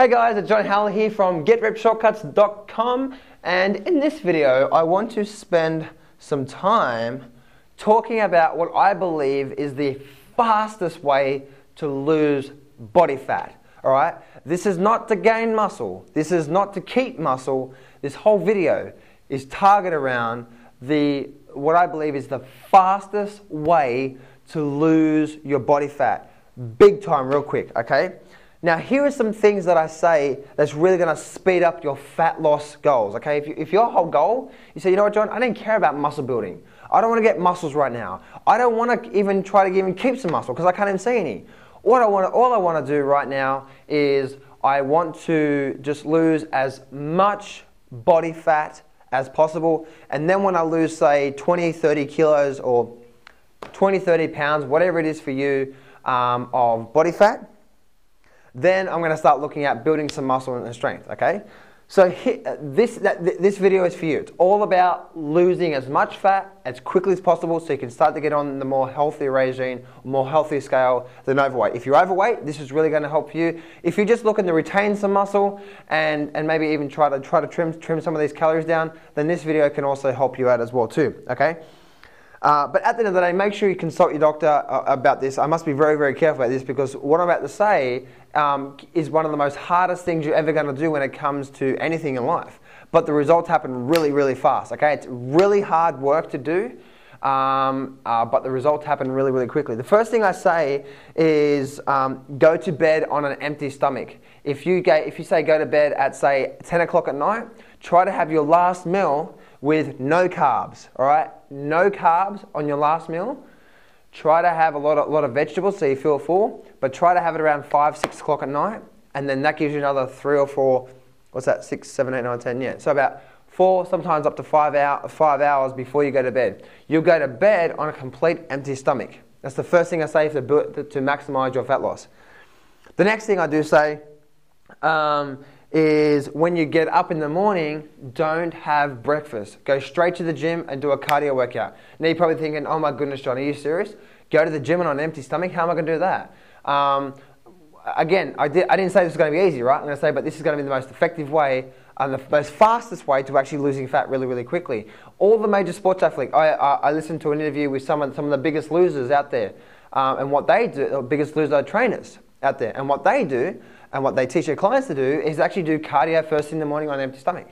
Hey guys, it's John Howell here from GetRipShortcuts.com, and in this video I want to spend some time talking about what I believe is the fastest way to lose body fat. Alright? This is not to gain muscle, this is not to keep muscle. This whole video is targeted around what I believe is the fastest way to lose your body fat. Big time, real quick, okay? Now here are some things that I say that's really going to speed up your fat loss goals, okay? If your whole goal, you say, you know what, John, I don't care about muscle building. I don't want to get muscles right now. I don't want to even try to even keep some muscle because I can't even see any. All I want to do right now is I want to just lose as much body fat as possible, and then when I lose, say, 20, 30 kilos or 20, 30 pounds, whatever it is for you, of body fat, then I'm going to start looking at building some muscle and strength, okay? So this video is for you. It's all about losing as much fat as quickly as possible so you can start to get on the more healthy regime, more healthy scale than overweight. If you're overweight, this is really going to help you. If you're just looking to retain some muscle and maybe even try to trim some of these calories down, then this video can also help you out as well too, okay? But at the end of the day, make sure you consult your doctor about this. I must be very, very careful about this because what I'm about to say is one of the most hardest things you're ever going to do when it comes to anything in life. But the results happen really, really fast, okay? It's really hard work to do, but the results happen really, really quickly. The first thing I say is go to bed on an empty stomach. If you say go to bed at, say, 10 o'clock at night, try to have your last meal with no carbs, all right? No carbs on your last meal. Try to have a lot of vegetables so you feel full, but try to have it around 5, 6 o'clock at night, and then that gives you another 3 or 4, what's that, 6, 7, 8, 9, 10, yeah. So about 4, sometimes up to 5 hours before you go to bed. You'll go to bed on a complete empty stomach. That's the first thing I say to maximize your fat loss. The next thing I do say is when you get up in the morning, don't have breakfast. Go straight to the gym and do a cardio workout. Now you're probably thinking, oh my goodness, John, are you serious? Go to the gym on an empty stomach? How am I going to do that? Again, I didn't say this was going to be easy, right? I'm going to say, but this is going to be the most effective way and the most fastest way to actually losing fat really, really quickly. All the major sports athletes, I listened to an interview with some of the biggest losers out there, and what they do, the biggest loser trainers out there, and what they do, and what they teach their clients to do is actually do cardio first thing in the morning on an empty stomach.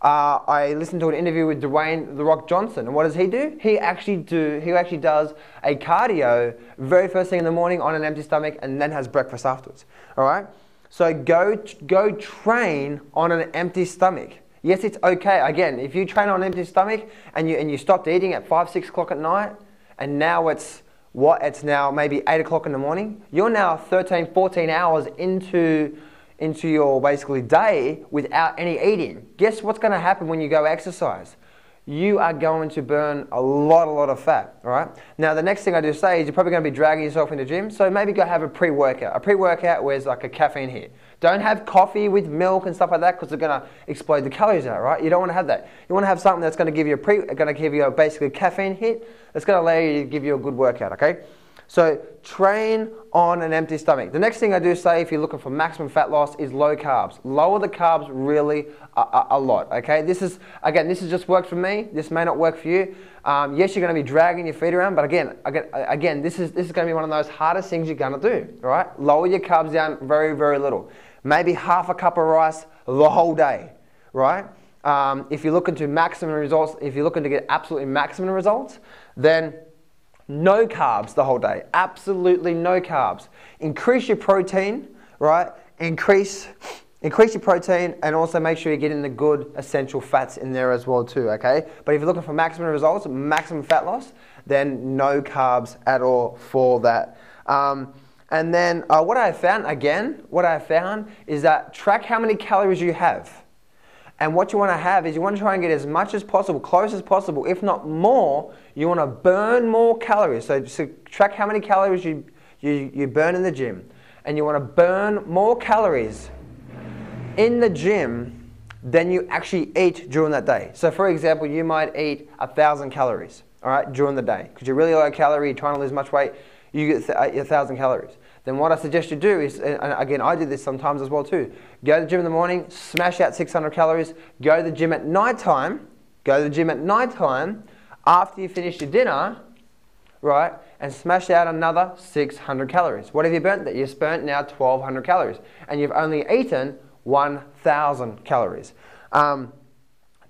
I listened to an interview with Dwayne "The Rock" Johnson, and what does he do? He actually does a cardio very first thing in the morning on an empty stomach, and then has breakfast afterwards. All right. So go train on an empty stomach. Yes, it's okay. Again, if you train on an empty stomach and you stopped eating at 5, 6 o'clock at night, and now it's now maybe 8 o'clock in the morning, you're now 13, 14 hours into your basically day without any eating. Guess what's going to happen when you go exercise? You are going to burn a lot of fat, all right? Now, the next thing I do say is you're probably going to be dragging yourself in the gym, so maybe go have a pre-workout. A pre-workout where there's like a caffeine hit. Don't have coffee with milk and stuff like that because they're going to explode the calories out, right? You don't want to have that. You want to have something that's going to give you basically a caffeine hit that's going to allow you to give you a good workout, okay? So train on an empty stomach. The next thing I do say if you're looking for maximum fat loss is low carbs. Lower the carbs really a lot, okay? This is just worked for me. This may not work for you. Yes, you're going to be dragging your feet around, but again, this is going to be one of those hardest things you're going to do, all right? Lower your carbs down very, very little. Maybe half a cup of rice the whole day, right? If you're looking to maximum results, if you're looking to get absolutely maximum results, then no carbs the whole day. Absolutely no carbs. Increase your protein, right? Increase your protein and also make sure you're getting the good essential fats in there as well too, okay? But if you're looking for maximum results, maximum fat loss, then no carbs at all for that. And then what I have found is that track how many calories you have. And what you want to have is you want to try and get as much as possible, close as possible, if not more. You want to burn more calories. So track how many calories you burn in the gym. And you want to burn more calories in the gym than you actually eat during that day. So for example, you might eat 1,000 calories, all right, during the day. Because you're really low calorie, you're trying to lose much weight, you get 1,000 calories. then what I suggest you do is, and again, I do this sometimes as well too, go to the gym in the morning, smash out 600 calories, go to the gym at nighttime, after you finish your dinner, right, and smash out another 600 calories. What have you burnt? That you've burnt now 1,200 calories, and you've only eaten 1,000 calories.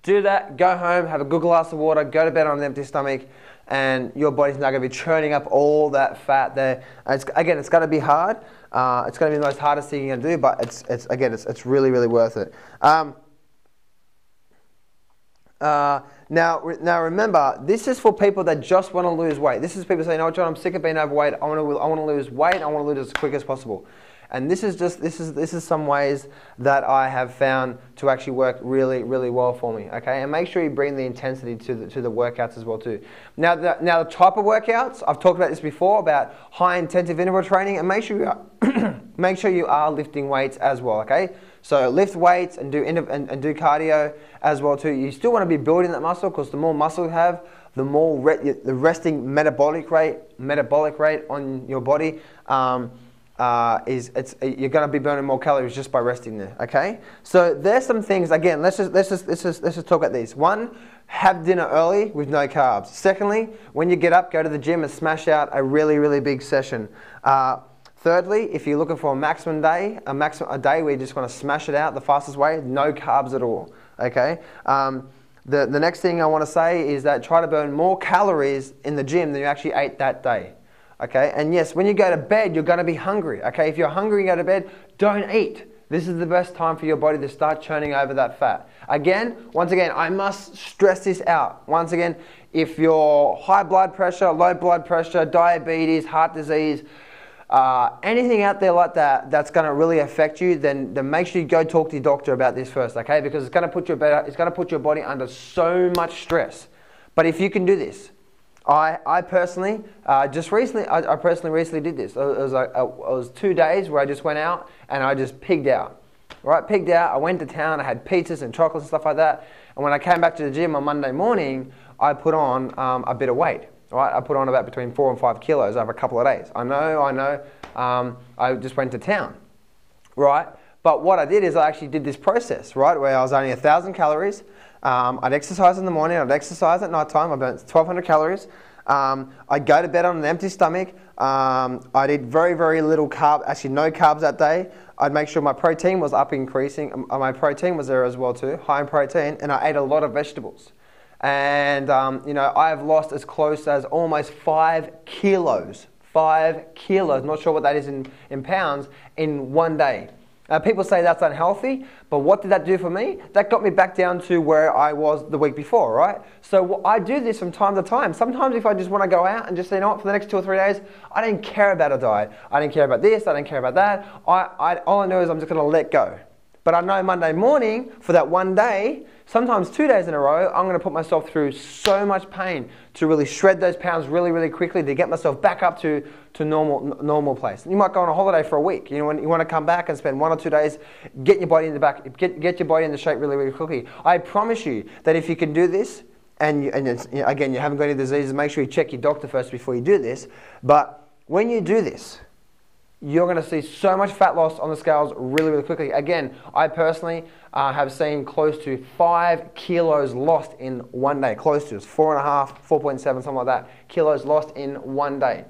Do that, go home, have a good glass of water, go to bed on an empty stomach, and your body's now going to be churning up all that fat there. It's going to be hard. It's going to be the most hardest thing you're going to do, but it's really, really worth it. Now remember, this is for people that just want to lose weight. This is people saying, "Oh, John, I'm sick of being overweight. I want to lose weight. I want to lose it as quick as possible." And this is some ways that I have found to actually work really, really well for me. Okay, and make sure you bring the intensity to the workouts as well too. Now the type of workouts, I've talked about this before about high intensive interval training, and make sure you are lifting weights as well. Okay, so lift weights and do cardio as well too. You still want to be building that muscle, because the more muscle you have, the more the resting metabolic rate on your body. You're going to be burning more calories just by resting there. Okay, so there's some things. Again, let's just talk about these. One, have dinner early with no carbs. Secondly, when you get up, go to the gym and smash out a really, really big session. Thirdly, if you're looking for a day where you just want to smash it out the fastest way, no carbs at all. Okay. The next thing I want to say is that try to burn more calories in the gym than you actually ate that day. Okay, and yes, when you go to bed, you're going to be hungry. Okay, if you're hungry and go to bed, don't eat. This is the best time for your body to start churning over that fat. Once again, I must stress this out. Once again, if you're high blood pressure, low blood pressure, diabetes, heart disease, anything out there like that that's going to really affect you, then make sure you go talk to your doctor about this first. Okay, because it's going to put your body under so much stress. But if you can do this, I personally recently did this. It was 2 days where I just went out and I just pigged out. Right, pigged out. I went to town. I had pizzas and chocolates and stuff like that. And when I came back to the gym on Monday morning, I put on a bit of weight. Right, I put on about between 4 and 5 kilos over a couple of days. I know. I just went to town. Right, but what I did is I actually did this process. Right, where I was only 1,000 calories. I'd exercise in the morning, I'd exercise at night time, I burnt 1,200 calories. I'd go to bed on an empty stomach. I'd eat very, very little carb, actually no carbs that day. I'd make sure my protein was increasing. My protein was there as well too, high in protein, and I ate a lot of vegetables. And I've lost as close as almost 5 kilos. 5 kilos, not sure what that is in pounds, in one day. People say that's unhealthy, but what did that do for me? That got me back down to where I was the week before, right? So I do this from time to time. Sometimes if I just want to go out and just say, you know what, for the next 2 or 3 days, I don't care about a diet. I don't care about this, I don't care about that. All I know is I'm just going to let go. But I know Monday morning, for that one day, sometimes 2 days in a row, I'm going to put myself through so much pain to really shred those pounds really, really quickly to get myself back up to normal place. You might go on a holiday for a week. You want to come back and spend 1 or 2 days, get your body in the back, get your body in the shape really, really quickly. I promise you that if you can do this, and again, you haven't got any diseases, make sure you check your doctor first before you do this. But when you do this, you're going to see so much fat loss on the scales really, really quickly. Again, I personally have seen close to 5 kilos lost in one day. Close to, it's 4.5, 4.7, something like that, kilos lost in one day.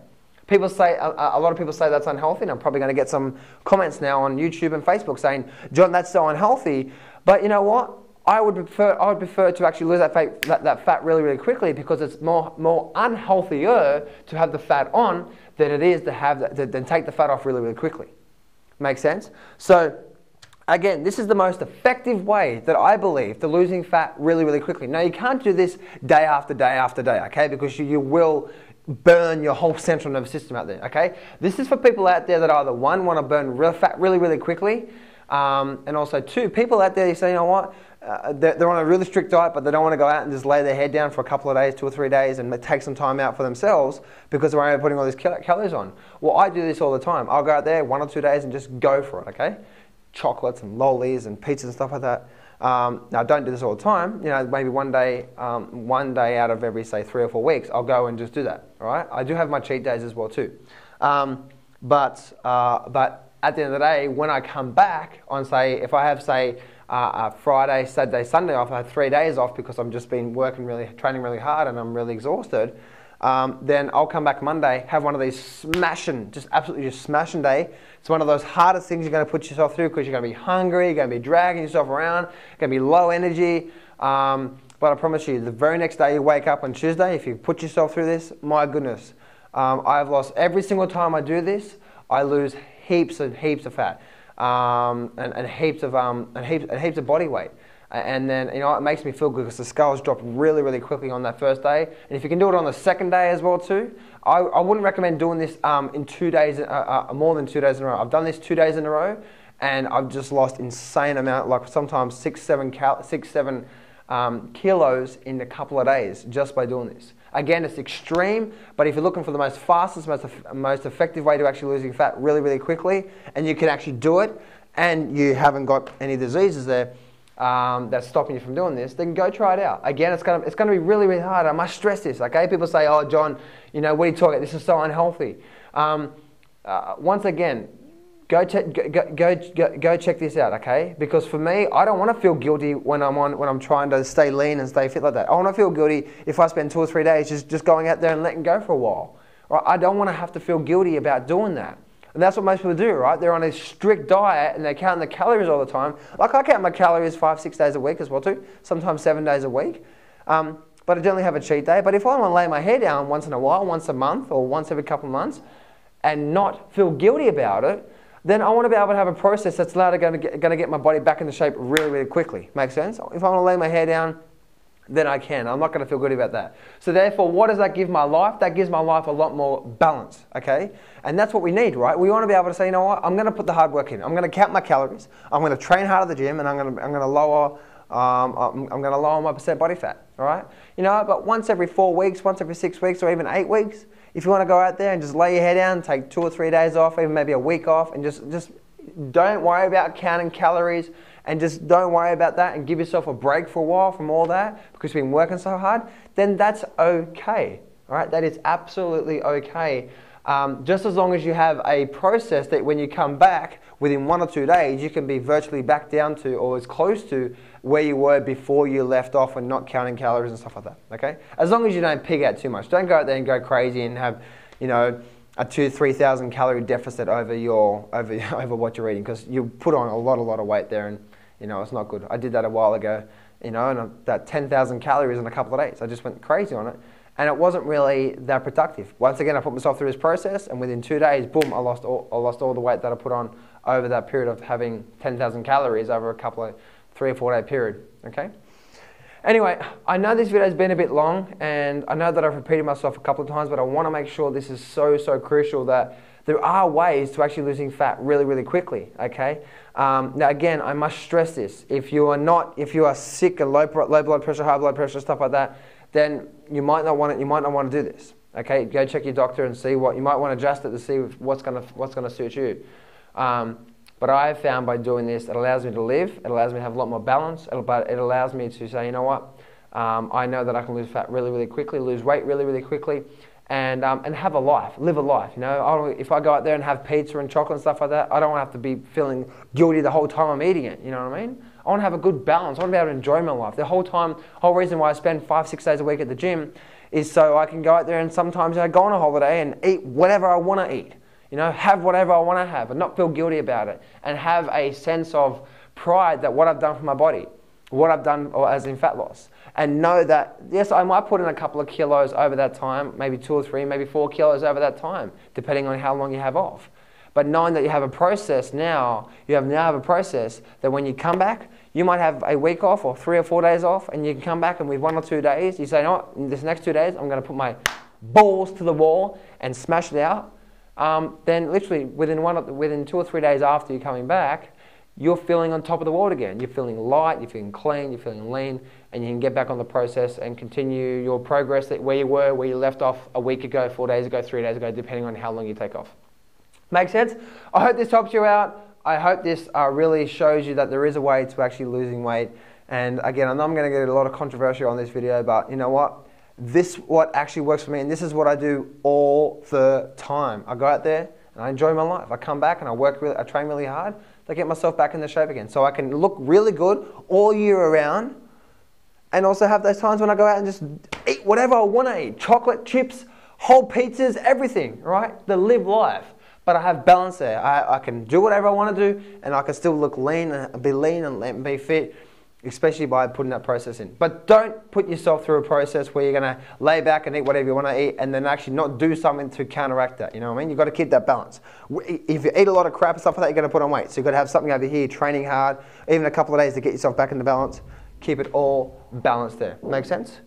People say, a lot of people say that's unhealthy, and I'm probably going to get some comments now on YouTube and Facebook saying, John, that's so unhealthy. But you know what? I would prefer to actually lose that fat really, really quickly, because it's more unhealthier to have the fat on than it is to take the fat off really, really quickly. Make sense? So again, this is the most effective way that I believe to losing fat really, really quickly. Now, you can't do this day after day after day, okay? Because you will burn your whole central nervous system out there, okay? This is for people out there that either one, want to burn fat really, really quickly, and also two, people out there, you say, you know what? They're on a really strict diet, but they don't want to go out and just lay their head down for a couple of days, 2 or 3 days, and take some time out for themselves because they're only putting all these calories on. Well, I do this all the time. I'll go out there 1 or 2 days and just go for it, okay? Chocolates and lollies and pizzas and stuff like that. Now, I don't do this all the time. You know, maybe one day out of every, say, 3 or 4 weeks, I'll go and just do that, all right? I do have my cheat days as well, too. But at the end of the day, when I come back on, say, if I have, say, Friday, Saturday, Sunday off, I have 3 days off because I've just been training really hard and I'm really exhausted, then I'll come back Monday, have one of these absolutely smashing day. It's one of those hardest things you're going to put yourself through because you're going to be hungry, you're going to be dragging yourself around, you're going to be low energy. But I promise you, the very next day you wake up on Tuesday, if you put yourself through this, my goodness, I've lost every single time I do this. I lose heaps of fat, and heaps of body weight. And then, it makes me feel good because the scales drop really, really quickly on that first day. And if you can do it on the second day as well too, I wouldn't recommend doing this in 2 days, more than 2 days in a row. I've done this 2 days in a row, and I've just lost insane amount, like sometimes 6-7 kilos in a couple of days just by doing this. Again, it's extreme, but if you're looking for the most fastest, most effective way to actually losing fat really, really quickly, and you can actually do it, and you haven't got any diseases there that's stopping you from doing this, then go try it out. Again, it's going to be really, really hard. I must stress this, okay? People say, oh, John, what are you talking about? This is so unhealthy. Once again, go check this out, okay? Because for me, I don't want to feel guilty when I'm trying to stay lean and stay fit like that. I want to feel guilty if I spend 2 or 3 days just going out there and letting go for a while. Right? I don't want to have to feel guilty about doing that. And that's what most people do, right? They're on a strict diet and they're counting the calories all the time. Like I count my calories 5-6 days a week as well too, sometimes 7 days a week. But I generally have a cheat day. But if I want to lay my hair down once in a while, once a month or once every couple of months, and not feel guilty about it, then I want to be able to have a process that's going to get my body back into shape really, really quickly. Make sense? If I want to lay my hair down, then I can. I'm not going to feel good about that. So therefore, what does that give my life? That gives my life a lot more balance, okay? And that's what we need, right? We want to be able to say, you know what? I'm going to put the hard work in. I'm going to count my calories. I'm going to train hard at the gym, and I'm going to lower my percent body fat, all right? But once every 4 weeks, once every 6 weeks, or even 8 weeks, if you want to go out there and just lay your head down, take 2 or 3 days off, even maybe a week off, and just don't worry about counting calories, and just don't worry about that, and give yourself a break for a while from all that because you've been working so hard, then that's okay, all right? That is absolutely okay. Just as long as you have a process that when you come back within 1 or 2 days, you can be virtually back down to or as close to where you were before you left off and not counting calories and stuff like that, okay? As long as you don't pig out too much. Don't go out there and go crazy and have, a 2,000-3,000 calorie deficit over what you're eating because you put on a lot of weight there and, it's not good. I did that a while ago, and that 10,000 calories in a couple of days. I just went crazy on it. And it wasn't really that productive. Once again, I put myself through this process, and within 2 days, boom, I lost all the weight that I put on over that period of having 10,000 calories over a couple of 3 or 4 day period, okay? Anyway, I know this video has been a bit long, and I know that I've repeated myself a couple of times, but I want to make sure this is so crucial that there are ways to actually losing fat really, really quickly, okay? Now again, I must stress this. If you are sick and low blood pressure, high blood pressure, stuff like that, then you might not want to do this. Okay, go check your doctor and see what you might want to adjust it to see what's gonna suit you. But I have found by doing this, it allows me to live. It allows me to have a lot more balance. But it allows me to say, you know what? I know that I can lose fat really, really quickly, lose weight really, really quickly, and have a life, live a life. If I go out there and have pizza and chocolate and stuff like that, I don't want to have to be feeling guilty the whole time I'm eating it. You know what I mean? I want to have a good balance. I want to be able to enjoy my life. The whole reason why I spend 5-6 days a week at the gym is so I can go out there and sometimes go on a holiday and eat whatever I want to eat. Have whatever I want to have and not feel guilty about it, and have a sense of pride that what I've done for my body, what I've done as in fat loss, and know that, yes, I might put in a couple of kilos over that time, maybe 2 or 3, maybe 4 kilos over that time, depending on how long you have off. But knowing that you have a process now, you have a process that when you come back, you might have a week off or 3 or 4 days off, and you can come back and with 1 or 2 days, you say, you know what, in this next 2 days, I'm going to put my balls to the wall and smash it out. Then literally within 2 or 3 days after you're coming back, you're feeling on top of the world again. You're feeling light, you're feeling clean, you're feeling lean, and you can get back on the process and continue your progress where you left off a week ago, 4 days ago, 3 days ago, depending on how long you take off. Make sense? I hope this helps you out. I hope this really shows you that there is a way to actually losing weight. And again, I know I'm going to get a lot of controversy on this video, but you know what? This what actually works for me, and this is what I do all the time. I go out there and I enjoy my life. I come back and I train really hard to get myself back in the shape again. So I can look really good all year around, and also have those times when I go out and just eat whatever I want to eat. Chocolate, chips, whole pizzas, everything, right? To live life. But I have balance there. I can do whatever I want to do, and I can still look lean and be fit, especially by putting that process in. But don't put yourself through a process where you're going to lay back and eat whatever you want to eat and then actually not do something to counteract that. You know what I mean? You've got to keep that balance. If you eat a lot of crap and stuff like that, you're going to put on weight. So you've got to have something over here, training hard, even a couple of days to get yourself back into balance. Keep it all balanced there. Make sense?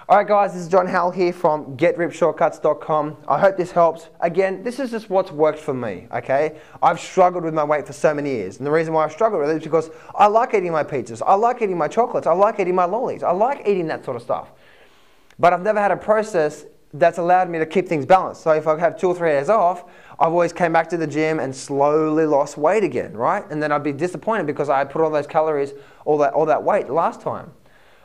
Alright guys, this is John Howell here from GetRipShortcuts.com. I hope this helps. Again, this is just what's worked for me, okay? I've struggled with my weight for so many years. And the reason why I've struggled with it is because I like eating my pizzas, I like eating my chocolates, I like eating my lollies, I like eating that sort of stuff. But I've never had a process that's allowed me to keep things balanced. So if I have 2 or 3 days off, I've always came back to the gym and slowly lost weight again, right? And then I'd be disappointed because I had put all those calories, all that weight last time.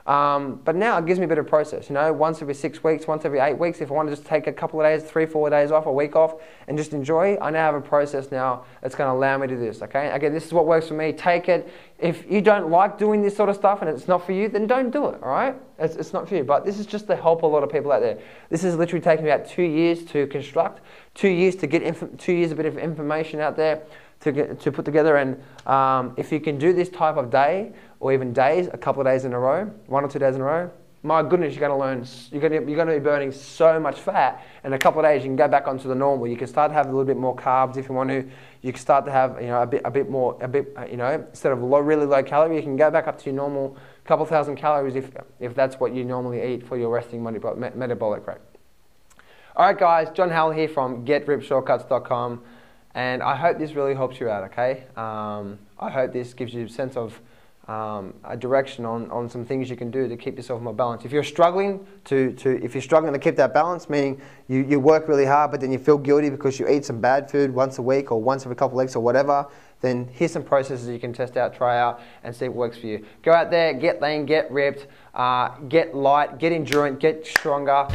But now it gives me a bit of process, you know, once every 6 weeks, once every 8 weeks, if I want to just take a couple of days, 3, 4 days off, a week off, and just enjoy, I now have a process now that's going to allow me to do this, okay? Again, this is what works for me. Take it. If you don't like doing this sort of stuff and it's not for you, then don't do it, all right? It's not for you. But this is just to help a lot of people out there. This has literally taken me about 2 years to construct, 2 years to get 2 years a bit of information out there to put together. And if you can do this type of day, or even days, a couple of days in a row, 1 or 2 days in a row, my goodness, you're going to be burning so much fat. In a couple of days, you can go back onto the normal. You can start to have a little bit more carbs if you want to. You can start to have, you know, a bit more, you know, instead of really low calorie, you can go back up to your normal couple thousand calories if that's what you normally eat for your resting metabolic rate. All right, guys, John Howell here from GetRipShortcuts.com, and I hope this really helps you out. Okay, I hope this gives you a sense of a direction on some things you can do to keep yourself more balanced. If you're struggling to keep that balance, meaning you work really hard but then you feel guilty because you eat some bad food once a week or once every couple of weeks or whatever, then here's some processes you can test out, try out, and see what works for you. Go out there, get lean, get ripped, get light, get endurant, get stronger.